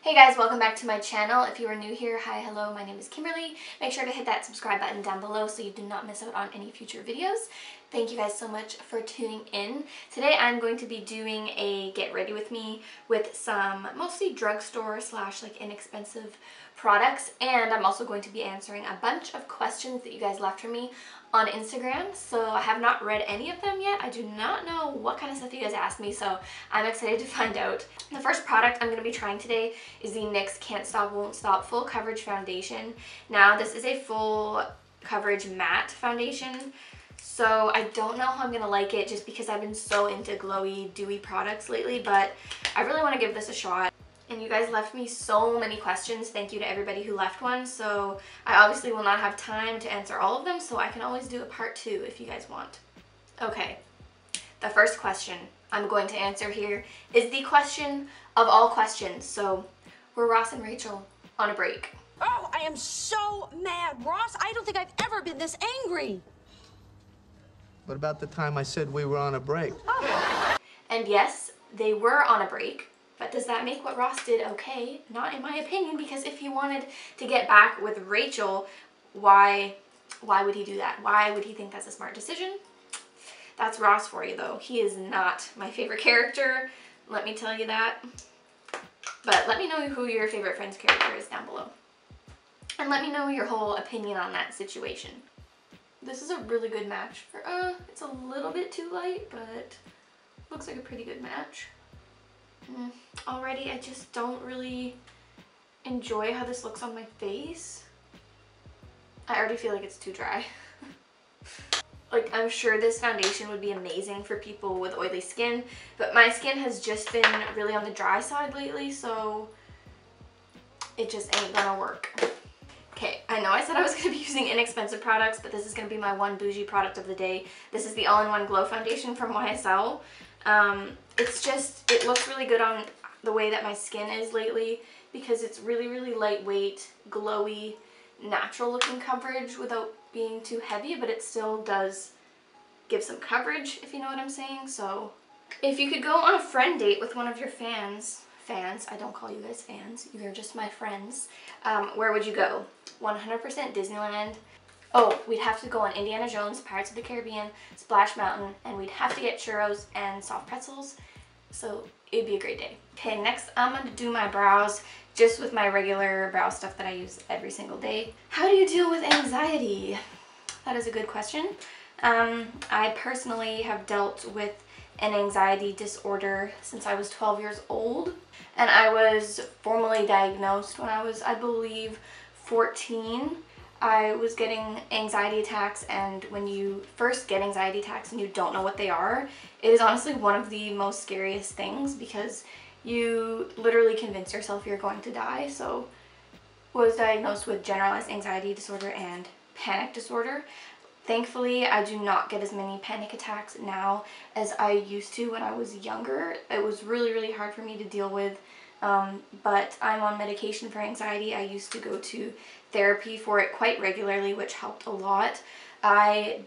Hey guys, welcome back to my channel. If you are new here, hi, hello, my name is Kimberly. Make sure to hit that subscribe button down below so you do not miss out on any future videos. Thank you guys so much for tuning in. Today I'm going to be doing a get ready with me with some mostly drugstore slash like inexpensive products, and I'm also going to be answering a bunch of questions that you guys left for me on Instagram. So I have not read any of them yet. I do not know what kind of stuff you guys asked me, so I'm excited to find out. The first product I'm going to be trying today is the NYX Can't Stop Won't Stop Full Coverage Foundation. Now this is a full coverage matte foundation, so I don't know how I'm going to like it just because I've been so into glowy, dewy products lately, but I really want to give this a shot. And you guys left me so many questions. Thank you to everybody who left one. So I obviously will not have time to answer all of them, so I can always do a part 2 if you guys want. Okay, the first question I'm going to answer here is the question of all questions. So were Ross and Rachel on a break? Oh, I am so mad. Ross, I don't think I've ever been this angry. What about the time I said we were on a break? Oh. And yes, they were on a break. But does that make what Ross did okay? Not in my opinion, because if he wanted to get back with Rachel, why would he do that? Why would he think that's a smart decision? That's Ross for you though. He is not my favorite character, let me tell you that. But let me know who your favorite Friends character is down below. And let me know your whole opinion on that situation. This is a really good match for, it's a little bit too light, but looks like a pretty good match. Already I just don't really enjoy how this looks on my face. I already feel like it's too dry. Like, I'm sure this foundation would be amazing for people with oily skin, but my skin has just been really on the dry side lately, so it just ain't gonna work. Okay, I know I said I was gonna be using inexpensive products, but this is gonna be my one bougie product of the day. This is the All-in-One Glow Foundation from YSL. It's just, it looks really good on the way that my skin is lately because it's really, really lightweight, glowy, natural looking coverage without being too heavy, but it still does give some coverage, if you know what I'm saying. So if you could go on a friend date with one of your fans, I don't call you guys fans, you're just my friends, where would you go? 100% Disneyland. Oh, we'd have to go on Indiana Jones, Pirates of the Caribbean, Splash Mountain, and we'd have to get churros and soft pretzels, so it'd be a great day. Okay, next I'm going to do my brows just with my regular brow stuff that I use every single day. How do you deal with anxiety? That is a good question. I personally have dealt with an anxiety disorder since I was 12 years old, and I was formally diagnosed when I was, I believe, 14. I was getting anxiety attacks, and when you first get anxiety attacks and you don't know what they are, it is honestly one of the most scariest things because you literally convince yourself you're going to die. So I was diagnosed with generalized anxiety disorder and panic disorder. Thankfully, I do not get as many panic attacks now as I used to when I was younger. It was really, really hard for me to deal with. But I'm on medication for anxiety. I used to go to therapy for it quite regularly, which helped a lot. I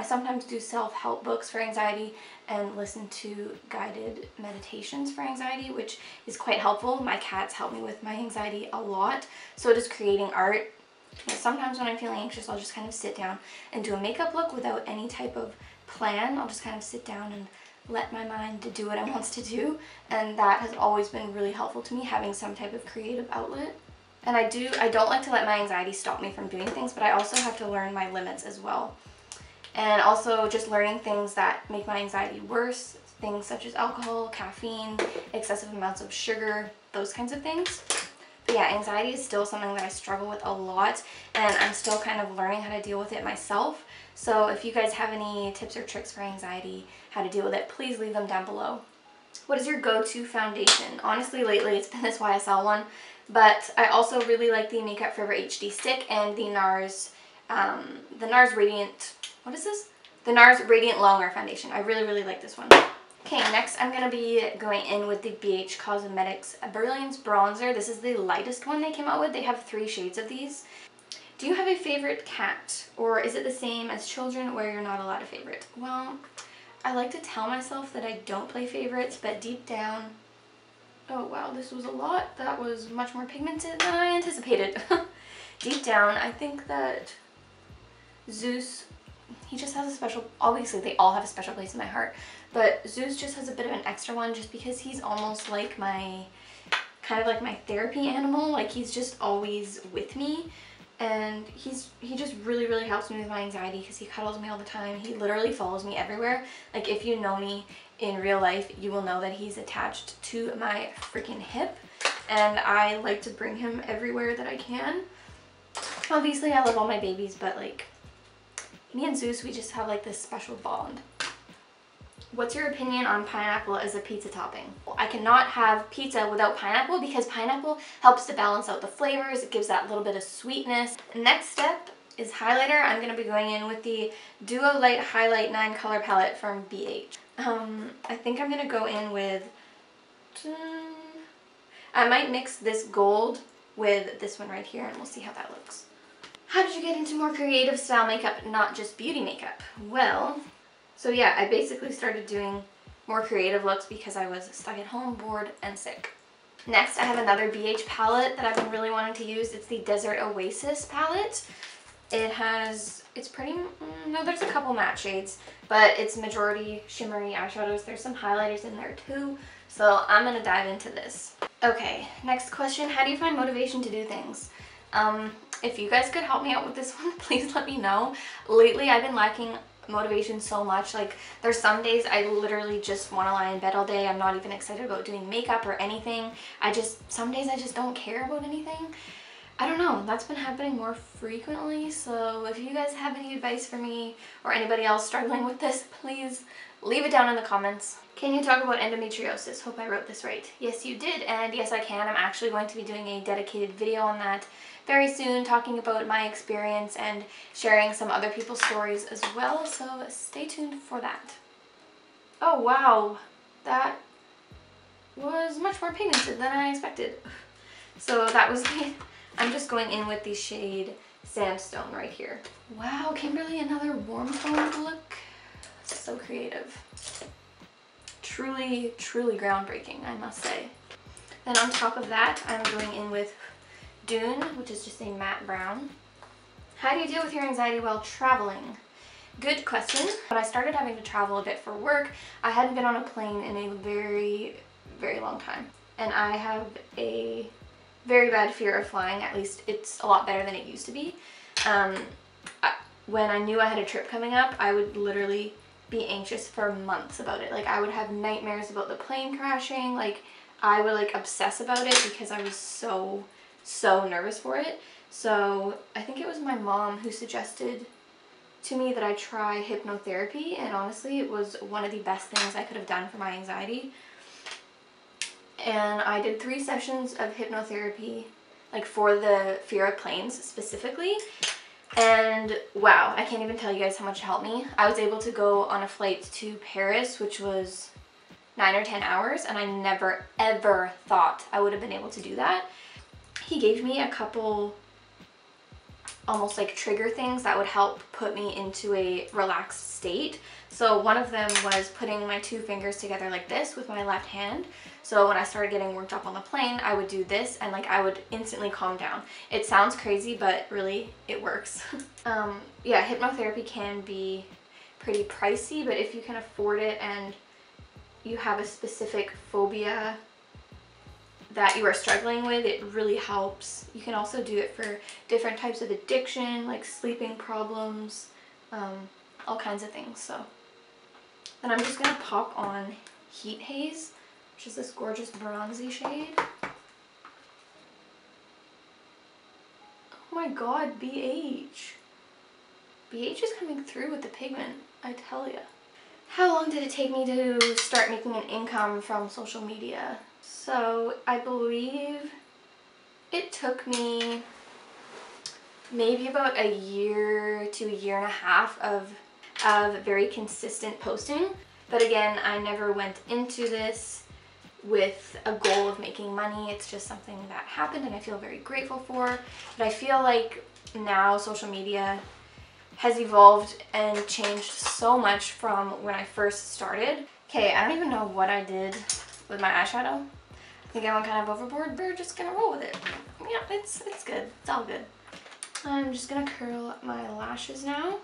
sometimes do self-help books for anxiety and listen to guided meditations for anxiety, which is quite helpful. My cats help me with my anxiety a lot. So does creating art. Sometimes when I'm feeling anxious, I'll just kind of sit down and do a makeup look without any type of plan. I'll just kind of sit down and let my mind do what it wants to do, and that has always been really helpful to me, having some type of creative outlet. And I don't like to let my anxiety stop me from doing things, but I also have to learn my limits as well. And also just learning things that make my anxiety worse, things such as alcohol, caffeine, excessive amounts of sugar, those kinds of things. But yeah, anxiety is still something that I struggle with a lot, and I'm still kind of learning how to deal with it myself. So if you guys have any tips or tricks for anxiety, how to deal with it, please leave them down below. What is your go-to foundation? Honestly, lately it's been this YSL one, but I also really like the Makeup Forever HD Stick and the NARS Radiant, what is this? The NARS Radiant Longwear Foundation. I really, really like this one. Okay, next I'm going to be going in with the BH Cosmetics Brilliance Bronzer. This is the lightest one they came out with. They have 3 shades of these. Do you have a favorite cat, or is it the same as children where you're not allowed a favorite? Well, I like to tell myself that I don't play favorites, but deep down, Oh wow, this was a lot. That was much more pigmented than I anticipated. Deep down, I think that Zeus, he just has a special, obviously they all have a special place in my heart, but Zeus just has a bit of an extra one just because he's almost like my, kind of like my therapy animal. Like he's just always with me, and he just really helps me with my anxiety because he cuddles me all the time. He literally follows me everywhere. Like if you know me in real life, you will know that he's attached to my freaking hip, and I like to bring him everywhere that I can. Obviously I love all my babies, but like me and Zeus, we just have like this special bond. What's your opinion on pineapple as a pizza topping? I cannot have pizza without pineapple because pineapple helps to balance out the flavors. It gives that little bit of sweetness. Next step is highlighter. I'm going to be going in with the Duo Light Highlight 9 color palette from BH. I think I'm going to go in with, I might mix this gold with this one right here and we'll see how that looks. How did you get into more creative style makeup, not just beauty makeup? Well, so yeah, I basically started doing more creative looks because I was stuck at home, bored, and sick. Next, I have another BH palette that I've been really wanting to use. It's the Desert Oasis palette. It's pretty, no, there's a couple matte shades, but it's majority shimmery eyeshadows. There's some highlighters in there too, so I'm gonna dive into this. Okay, next question, how do you find motivation to do things? If you guys could help me out with this one, please let me know. Lately, I've been lacking motivation so much. Like there's some days I literally just want to lie in bed all day. I'm not even excited about doing makeup or anything. Some days I just don't care about anything. I don't know, that's been happening more frequently, so if you guys have any advice for me or anybody else struggling with this, please leave it down in the comments. Can you talk about endometriosis? Hope I wrote this right. Yes, you did, and yes, I can. I'm actually going to be doing a dedicated video on that very soon, talking about my experience and sharing some other people's stories as well, so stay tuned for that. Oh wow, that was much more pigmented than I expected. So that was the, I'm just going in with the shade Sandstone right here. Wow, Kimberly, another warm toned look. So creative. Truly groundbreaking, I must say. Then on top of that, I'm going in with Dune, which is just a matte brown. How do you deal with your anxiety while traveling? Good question. When I started having to travel a bit for work, I hadn't been on a plane in a very long time. And I have a very bad fear of flying. At least it's a lot better than it used to be. When I knew I had a trip coming up, I would literally be anxious for months about it. Like I would have nightmares about the plane crashing. Like I would like obsess about it because I was so nervous for it. So I think it was my mom who suggested to me that I try hypnotherapy, and honestly it was one of the best things I could have done for my anxiety. And I did 3 sessions of hypnotherapy, like for the fear of planes specifically, and wow, I can't even tell you guys how much it helped me. I was able to go on a flight to Paris, which was 9 or 10 hours, and I never ever thought I would have been able to do that. He gave me a couple almost like trigger things that would help put me into a relaxed state. So one of them was putting my 2 fingers together like this with my left hand. So when I started getting worked up on the plane, I would do this and like I would instantly calm down. It sounds crazy, but really it works. Yeah, hypnotherapy can be pretty pricey, but if you can afford it and you have a specific phobia that you are struggling with, it really helps. You can also do it for different types of addiction, like sleeping problems, all kinds of things. So then I'm just gonna pop on Heat Haze, which is this gorgeous bronzy shade. Oh my god, BH. BH is coming through with the pigment, I tell ya. How long did it take me to start making an income from social media? So I believe it took me maybe about a year to a year and a half of very consistent posting. But again, I never went into this with a goal of making money. It's just something that happened and I feel very grateful for. But I feel like now social media has evolved and changed so much from when I first started. Okay, I don't even know what I did with my eyeshadow. think I went kind of overboard. We're just gonna roll with it. Yeah, it's good. It's all good. I'm just gonna curl my lashes now.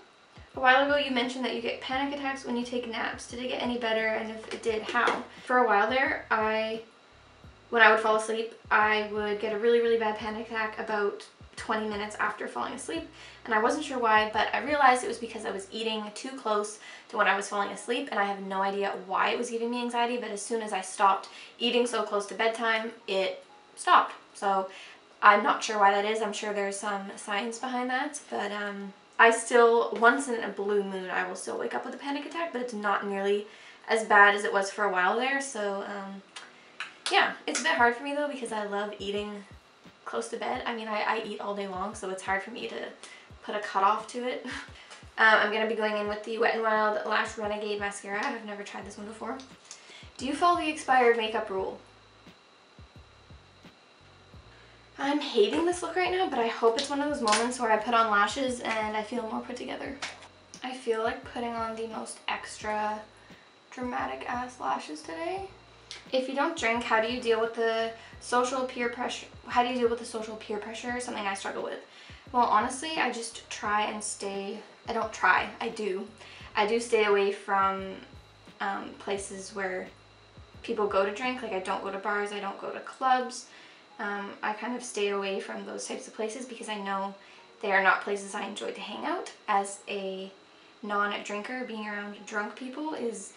A while ago you mentioned that you get panic attacks when you take naps. Did it get any better, and if it did, how? For a while there, when I would fall asleep, I would get a really, really bad panic attack about 20 minutes after falling asleep, and I wasn't sure why, but I realized it was because I was eating too close to when I was falling asleep, and I have no idea why it was giving me anxiety, but as soon as I stopped eating so close to bedtime, it stopped. So I'm not sure why that is. I'm sure there's some science behind that, but I still, once in a blue moon, I will still wake up with a panic attack, but it's not nearly as bad as it was for a while there. So yeah, it's a bit hard for me though, because I love eating close to bed. I mean, I eat all day long, so it's hard for me to put a cutoff to it. I'm going to be going in with the Wet n Wild Lash Renegade Mascara. I've never tried this one before. Do you follow the expired makeup rule? I'm hating this look right now, but I hope it's one of those moments where I put on lashes and I feel more put together. I feel like putting on the most extra dramatic ass lashes today. If you don't drink, how do you deal with the social peer pressure? How do you deal with the social peer pressure? Something I struggle with. Well, honestly, I just try and stay. I don't try. I do. I do stay away from places where people go to drink. Like, I don't go to bars. I don't go to clubs. I kind of stay away from those types of places because I know they are not places I enjoy to hang out. As a non-drinker, being around drunk people is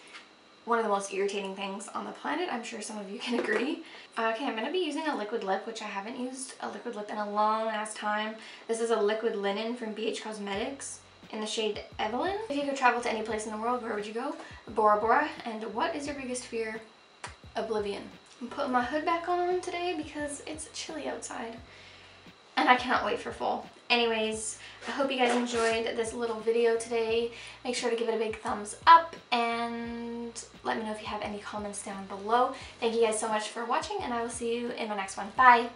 one of the most irritating things on the planet. I'm sure some of you can agree. Okay, I'm going to be using a liquid lip, which I haven't used a liquid lip in a long ass time. This is a liquid linen from BH Cosmetics in the shade Evelyn. If you could travel to any place in the world, where would you go? Bora Bora. And what is your biggest fear? Oblivion. I'm putting my hood back on today because it's chilly outside and I cannot wait for fall. Anyways, I hope you guys enjoyed this little video today. Make sure to give it a big thumbs up and let me know if you have any comments down below. Thank you guys so much for watching, and I will see you in my next one. Bye!